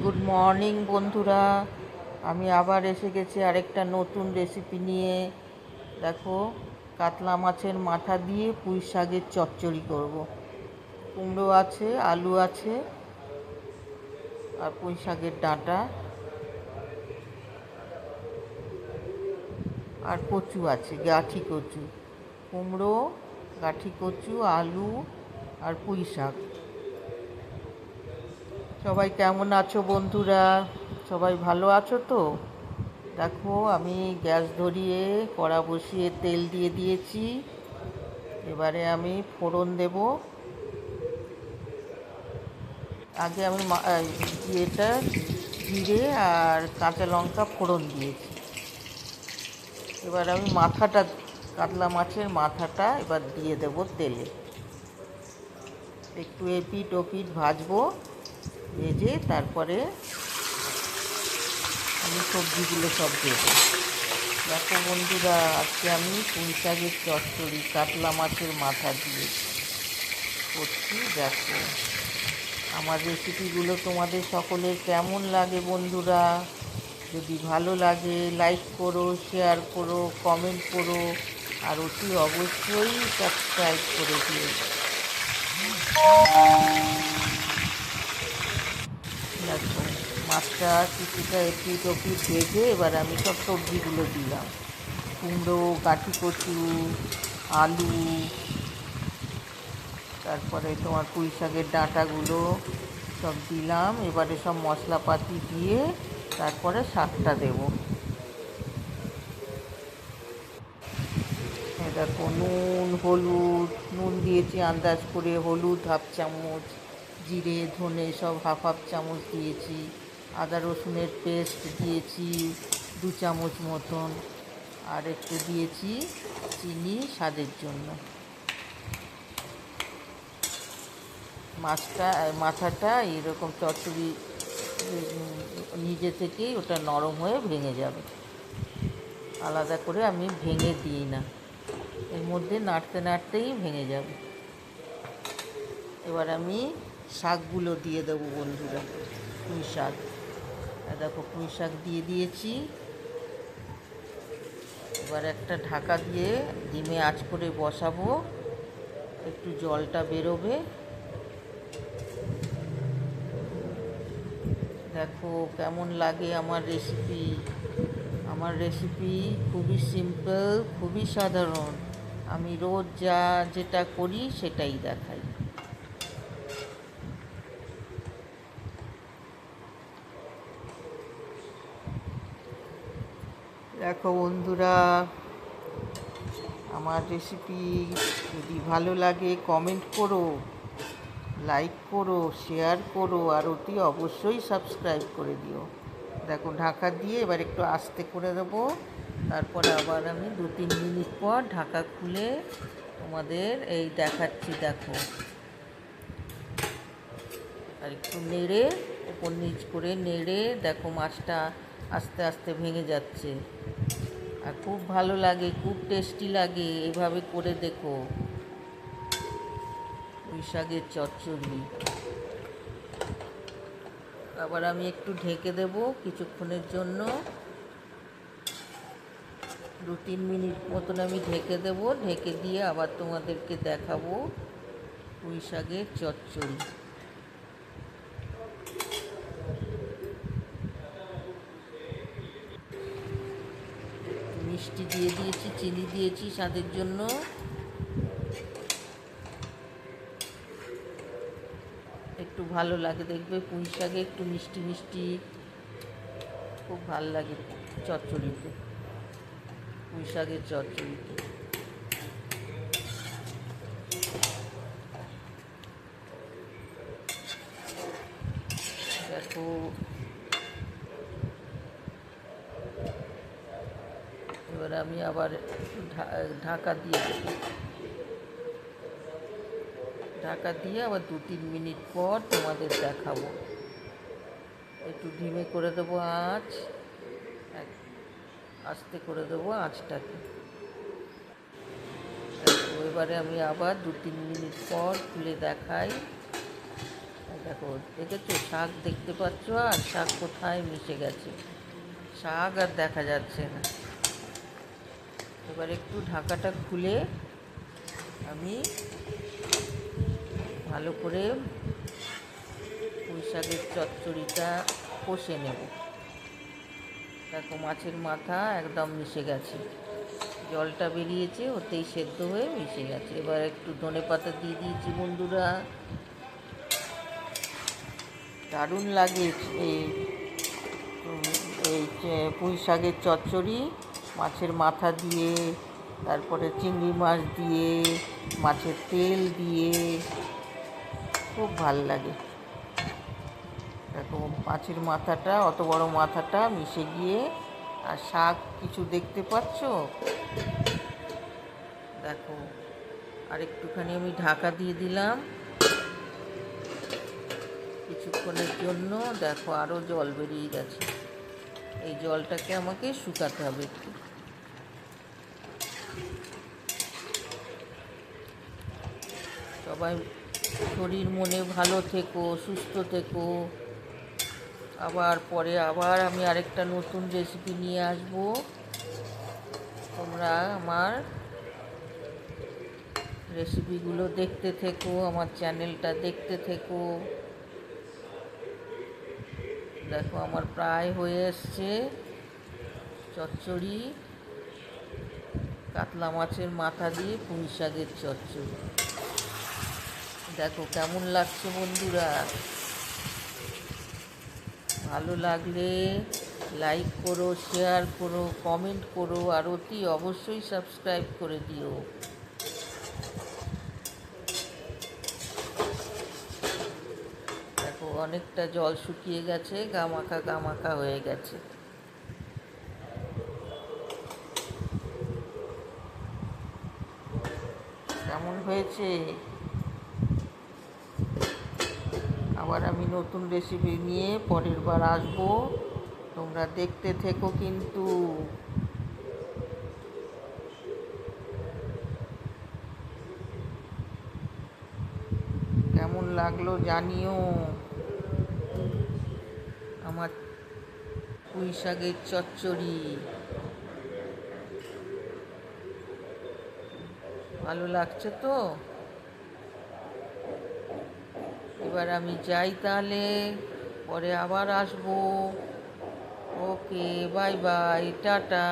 Good morning বন্ধুরা, আমি আবার এসে গেছি আরেকটা নতুন রেসিপি নিয়ে। দেখো, কাতলা মাছের মাথা দিয়ে পুঁই শাকের চচ্চড়ি করব। কুমড়ো আছে, আলু আছে, আর পুঁই শাকের ডাঁটা আর কচু আছে, গাঠি কচু। কুমড়ো, গাঠি কচু, আলু আর পুঁই শাক। সবাই কেমন আছো বন্ধুরা? সবাই ভালো আছো তো? দেখো, আমি গ্যাস ধরিয়ে কড়া বসিয়ে তেল দিয়ে দিয়েছি। এবারে আমি ফোড়ন দেব। আগে আমি এটা জিরে আর কাঁচা লঙ্কা ফোড়ন দিয়েছি। এবার আমি কাতলা মাছের মাথাটা এবার দিয়ে দেব তেলে। একটু এপিট ওপিট ভাজবো, ভেজে তারপরে আমি সবজিগুলো সব দেবো। দেখো বন্ধুরা, আজকে আমি পুঁই শাকের চচ্চড়ি কাতলা মাছের মাথা দিয়ে করছি। দেখো, আমার রেসিপিগুলো তোমাদের সকলের কেমন লাগে বন্ধুরা? যদি ভালো লাগে লাইক করো, শেয়ার করো, কমেন্ট করো, আর অতি অবশ্যই সাবস্ক্রাইব করে দিও। দেখো, মাছটা কিছুটা এপিট ওপিট ভেজে এবার আমি সব সবজিগুলো দিলাম। কুমড়ো, গাঠি কচু, আলু, তারপরে তোমার পুঁই শাকের ডাঁটাগুলো সব দিলাম। এবারে সব মশলাপাতি দিয়ে তারপরে শাকটা দেবো। দেখো, নুন দিয়েছি আন্দাজ করে, হলুদ হাফ চামচ, জিরে ধনে সব হাফ হাফ চামচ দিয়েছি, আদা রসুনের পেস্ট দিয়েছি 2 চামচ মতন, আর একটু দিয়েছি চিনি স্বাদের জন্য। মাথাটা এরকম চচ্চড়ি নিজে থেকেই ওটা নরম হয়ে ভেঙে যাবে। আলাদা করে আমি ভেঙে দিই না, এর মধ্যে নাড়তে নাড়তেই ভেঙে যাবে। এবার আমি শাকগুলো দিয়ে দেবো বন্ধুরা। পুঁই শাক, দেখো পুঁই শাক দিয়ে দিয়েছি। এবার একটা ঢাকা দিয়ে ডিমে আঁচ করে বসাবো, একটু জলটা বেরোবে। দেখো কেমন লাগে আমার রেসিপি খুবই সিম্পল, খুবই সাধারণ। আমি রোজ যেটা করি সেটাই দেখাই। দেখো বন্ধুরা, আমার রেসিপি যদি ভালো লাগে কমেন্ট করো, লাইক করো, শেয়ার করো, আর অতি অবশ্যই সাবস্ক্রাইব করে দিও। দেখো, ঢাকা দিয়ে এবার একটু আস্তে করে দেবো। তারপরে আবার আমি 2-3 মিনিট পর ঢাকা খুলে তোমাদের এই দেখাচ্ছি। দেখো, আর একটু নেড়ে, ওপর নিচ করে নেড়ে দেখো মাছটা আস্তে আস্তে ভেঙে যাচ্ছে। আর খুব ভালো লাগে, খুব টেস্টি লাগে, এভাবে করে দেখো পুঁই শাকের চচ্চড়ি। আবার আমি একটু ঢেকে দেব কিছুক্ষণের জন্য, 2-3 মিনিট মতন আমি ঢেকে দেব। ঢেকে দিয়ে আবার তোমাদেরকে দেখাবো পুঁই শাকের চচ্চড়ি। মিষ্টি দিয়ে দিয়েছি, চিনি দিয়েছি স্বাদের জন্য। একটু ভালো লাগে, দেখবে পুঁই শাকে একটু মিষ্টি মিষ্টি খুব ভালো লাগে চচ্চড়িতে, পুঁই শাকের চচ্চড়িতে। দেখো, এবার আমি আবার ঢাকা দিয়ে দেবো। ঢাকা দিয়ে আবার 2-3 মিনিট পর তোমাদের দেখাবো। একটু ধিমে করে দেবো আঁচ, আস্তে করে দেবো আঁচটাকে। এবারে আমি আবার 2-3 মিনিট পর খুলে দেখাই। দেখো, দেখেছো শাক দেখতে পাচ্ছ? আর শাক কোথায় মিশে গেছে, শাক আর দেখা যাচ্ছে না। এবার একটু ঢাকাটা খুলে আমি ভালো করে পুঁই শাকের চচ্চড়িটা কষে নেব। দেখো, মাছের মাথা একদম মিশে গেছে, জলটা বেরিয়েছে, ওতেই সেদ্ধ হয়ে মিশে গেছে। এবার একটু ধনেপাতা দিয়ে দিয়েছি বন্ধুরা। দারুণ লাগে এই এই পুঁই শাকের চচ্চড়ি মাছের মাথা দিয়ে, তারপরে চিংড়ি মাছ দিয়ে, মাছের তেল দিয়ে, খুব ভাল লাগে। দেখো, মাছের মাথাটা, অত বড় মাথাটা মিশে গিয়ে, আর শাক কিছু দেখতে পাচ্ছ? দেখো, আর একটুখানি আমি ঢাকা দিয়ে দিলাম কিছুক্ষণের জন্য। দেখো, আরও জল বেরিয়ে গেছে। এই জলটাকে আমাকে শুকাতে হবে একটু। সবাই শরীর মনে ভালো থেকো, সুস্থ থেকো। আবার আমি আরেকটা নতুন রেসিপি নিয়ে আসব। তোমরা আমার রেসিপিগুলো দেখতে থেকো, আমার চ্যানেলটা দেখতে থেকো। দেখো, আমার প্রায় হয়ে এসছে চচ্চড়ি, কাতলা মাছের মাথা দিয়ে পুঁই শাকের চচ্চড়ি। দেখো কেমন লাগছে বন্ধুরা। ভালো লাগলে লাইক করো, শেয়ার করো, কমেন্ট করো, আর অতি অবশ্যই সাবস্ক্রাইব করে দিও। দেখো, অনেকটা জল শুকিয়ে গেছে, গামাখা হয়ে গেছে। কেমন হয়েছে? আবার আমি নতুন রেসিপি নিয়ে পরের বার আসবো, তোমরা দেখতে থেকো কিন্তু। কেমন লাগলো জানিও আমার পুঁই শাকের চচ্চড়ি। ভালো লাগছে তো? এবার আমি যাই তাহলে, পরে আবার আসবো। ওকে, বাই বাই, টাটা।